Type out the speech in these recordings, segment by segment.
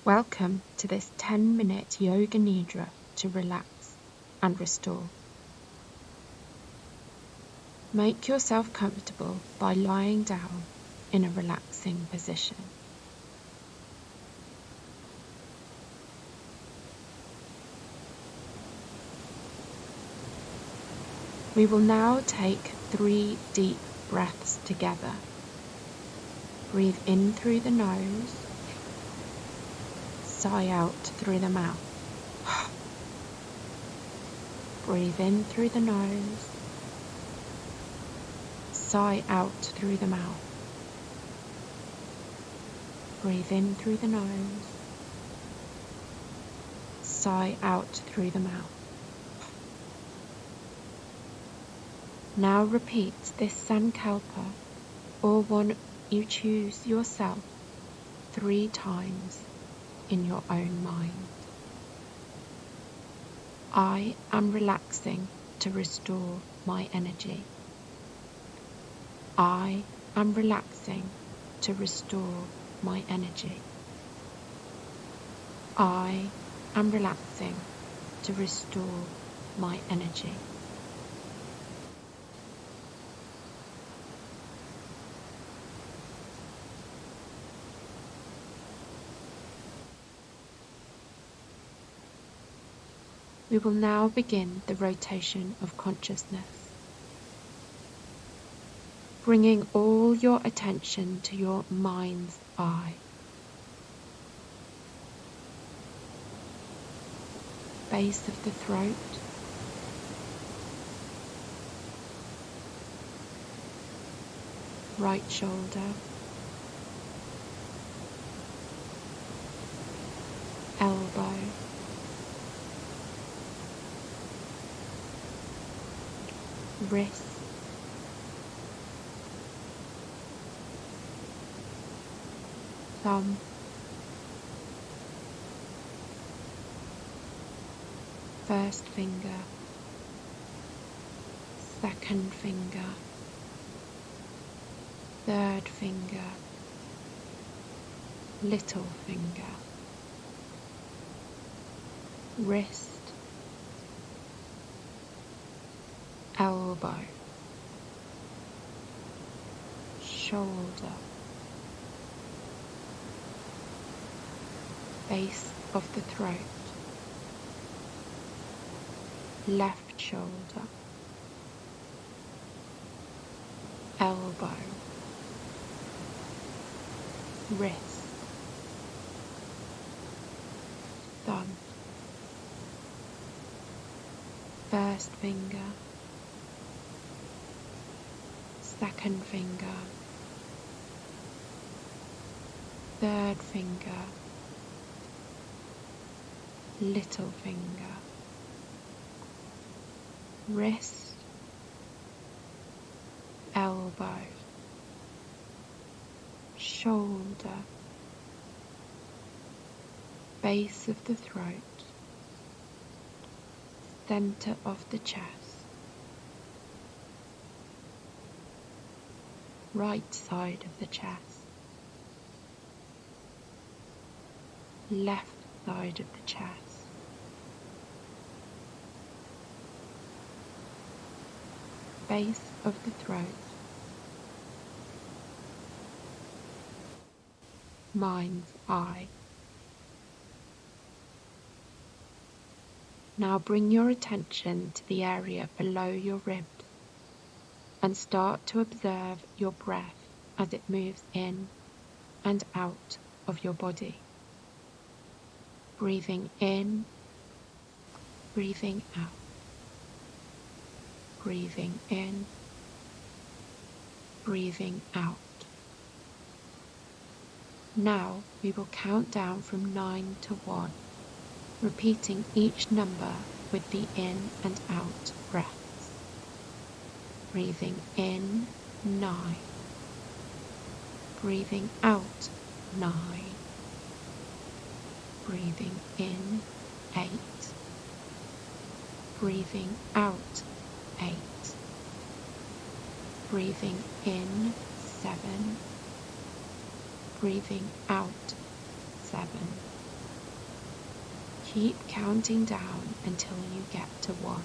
Welcome to this 10-minute Yoga Nidra to relax and restore. Make yourself comfortable by lying down in a relaxing position. We will now take 3 deep breaths together. Breathe in through the nose, sigh out through the mouth. Breathe in through the nose, sigh out through the mouth. Breathe in through the nose, sigh out through the mouth. Now repeat this sankalpa, or one you choose yourself, 3 times in your own mind. I am relaxing to restore my energy. I am relaxing to restore my energy. I am relaxing to restore my energy. We will now begin the rotation of consciousness, bringing all your attention to your mind's eye. Base of the throat, right shoulder, elbow, wrist, thumb, first finger, second finger, third finger, little finger, wrist, elbow, shoulder, base of the throat, left shoulder, elbow, wrist, thumb, first finger, second finger, third finger, little finger, wrist, elbow, shoulder, base of the throat, center of the chest, right side of the chest, left side of the chest, base of the throat, mind's eye. Now bring your attention to the area below your ribs and start to observe your breath as it moves in and out of your body. Breathing in, breathing out. Breathing in, breathing out. Now we will count down from 9 to 1, repeating each number with the in and out breaths. Breathing in, 9. Breathing out, 9. Breathing in, 8. Breathing out, 8. Breathing in, 7. Breathing out, 7. Keep counting down until you get to 1.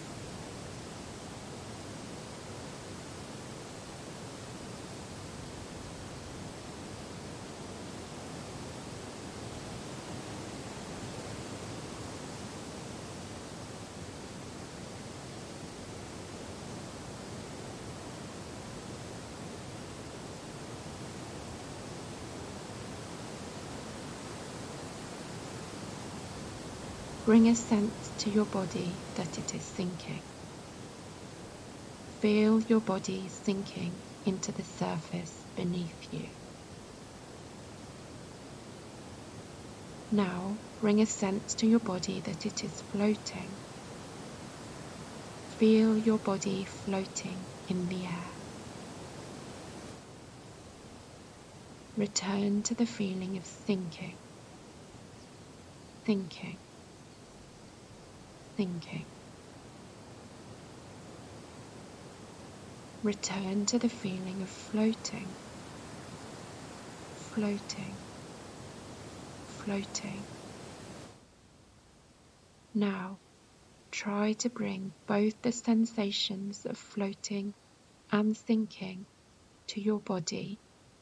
Bring a sense to your body that it is sinking. Feel your body sinking into the surface beneath you. Now bring a sense to your body that it is floating. Feel your body floating in the air. Return to the feeling of sinking, sinking, sinking. Return to the feeling of floating, floating, floating. Now try to bring both the sensations of floating and sinking to your body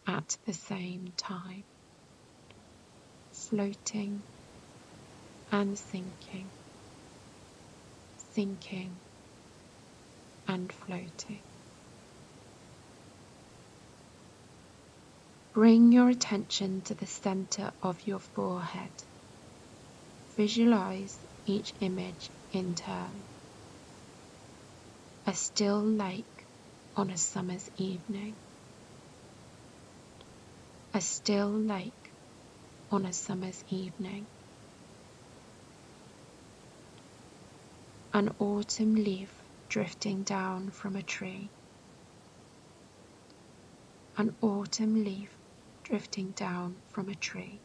at the same time. Floating and sinking, sinking and floating. Bring your attention to the center of your forehead. Visualize each image in turn. A still lake on a summer's evening. A still lake on a summer's evening. An autumn leaf drifting down from a tree. An autumn leaf drifting down from a tree.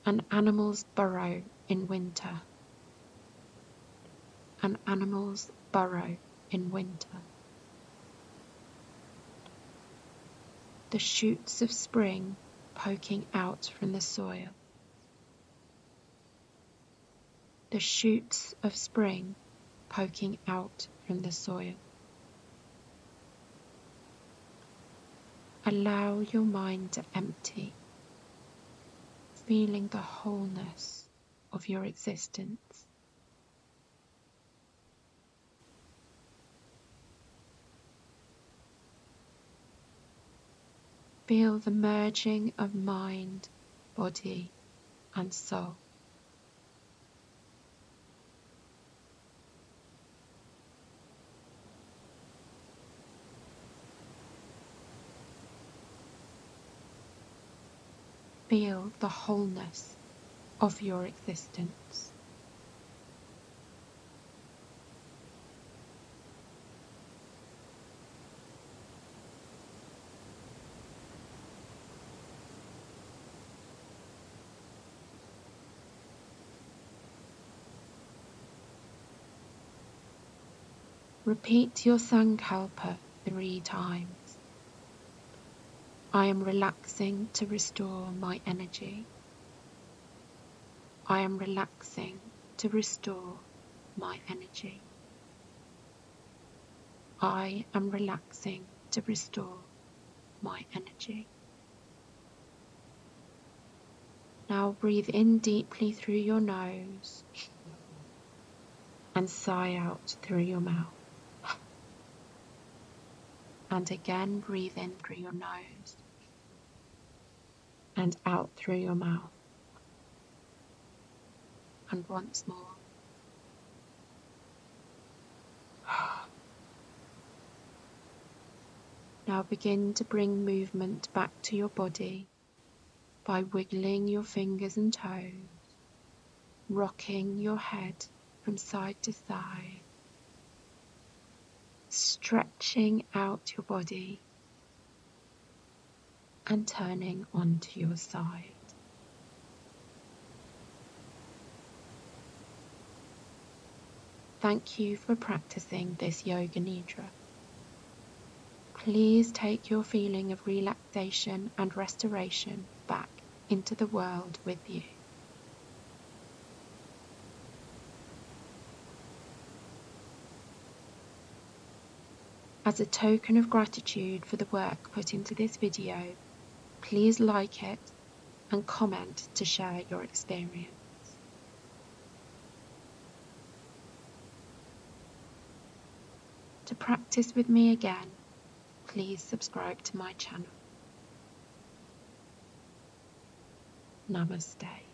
An animal's burrow in winter. An animal's burrow in winter. The shoots of spring poking out from the soil. The shoots of spring poking out from the soil. Allow your mind to empty, feeling the wholeness of your existence. Feel the merging of mind, body, and soul. Feel the wholeness of your existence. Repeat your Sankalpa 3 times. I am relaxing to restore my energy. I am relaxing to restore my energy. I am relaxing to restore my energy. Now breathe in deeply through your nose and sigh out through your mouth. And again breathe in through your nose and out through your mouth. And once more. Now begin to bring movement back to your body by wiggling your fingers and toes, rocking your head from side to side, stretching out your body and turning onto your side. Thank you for practicing this Yoga Nidra. Please take your feeling of relaxation and restoration back into the world with you. As a token of gratitude for the work put into this video, please like it and comment to share your experience. To practice with me again, please subscribe to my channel. Namaste.